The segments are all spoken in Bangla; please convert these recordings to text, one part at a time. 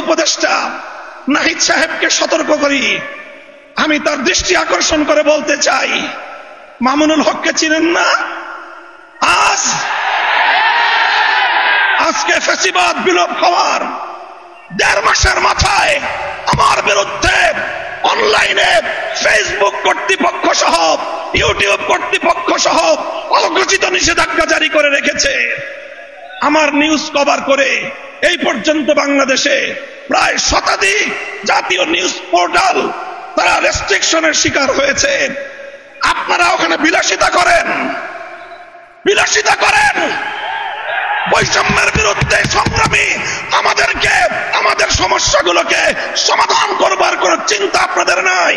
উপদেষ্টা নাহিদ সাহেবকে সতর্ক করি, আমি তার দৃষ্টি আকর্ষণ করে বলতে চাই, মামুনুল হককে চিনেন না? আজকে ফ্যাসিবাদ বিলোপ হওয়ার 1.5 মাসের মাথায় আমার বিরুদ্ধে অনলাইনে ফেসবুক কর্তৃপক্ষ সহ ইউটিউব কর্তৃপক্ষ সহ অঘোষিত নিষেধাজ্ঞা জারি করে রেখেছে। আমার নিউজ কভার করে এই পর্যন্ত বাংলাদেশে প্রায় শতাধিক জাতীয় নিউজ পোর্টাল তারা রেস্ট্রিকশনের শিকার হয়েছে। আপনারা ওখানে বিলাসিতা করেন, বৈষম্যের বিরুদ্ধে সংগ্রামী আমাদেরকে আমাদের সমস্যাগুলোকে সমাধান করবার কোন চিন্তা আপনাদের নাই।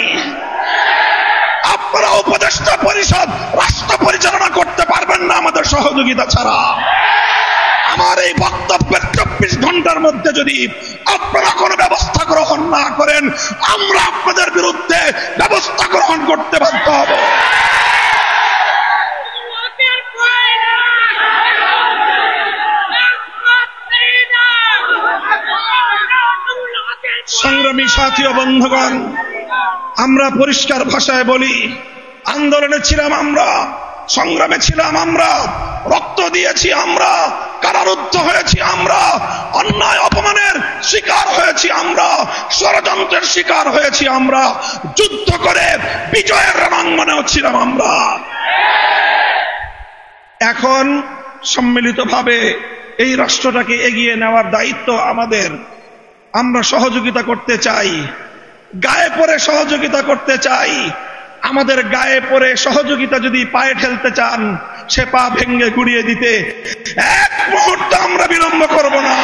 আপনারা উপদেষ্টা পরিষদ রাষ্ট্র পরিচালনা করতে পারবেন না আমাদের সহযোগিতা ছাড়া। আমার এই বক্তব্যের 24 ঘন্টার মধ্যে যদি আপনারা কোনো ব্যবস্থা গ্রহণ না করেন, আমরা আপনাদের বিরুদ্ধে ব্যবস্থা গ্রহণ করতে বাধ্য হব। সংগ্রামী সাথী ও বন্ধুগণ, আমরা পরিষ্কার ভাষায় বলি, আন্দোলনে ছিলাম আমরা, সংগ্রামে ছিলাম আমরা, রক্ত দিয়েছি আমরা, কারারুদ্ধ হয়েছি আমরা, অন্যায় অপমানের শিকার হয়েছি আমরা, ষড়যন্ত্রের শিকার হয়েছি আমরা, যুদ্ধ করে বিজয়ের রণাঙ্গনেও ছিলাম আমরা। এখন সম্মিলিতভাবে এই রাষ্ট্রটাকে এগিয়ে নেওয়ার দায়িত্ব আমাদের। আমরা সহযোগিতা করতে চাই, গায়ে পড়ে সহযোগিতা করতে চাই। আমাদের গায়ে পড়ে সহযোগিতা যদি পায়ে ঠেলতে চান, সে পা ভেঙে গুড়িয়ে দিতে এক মুহূর্ত আমরা বিলম্ব করব না।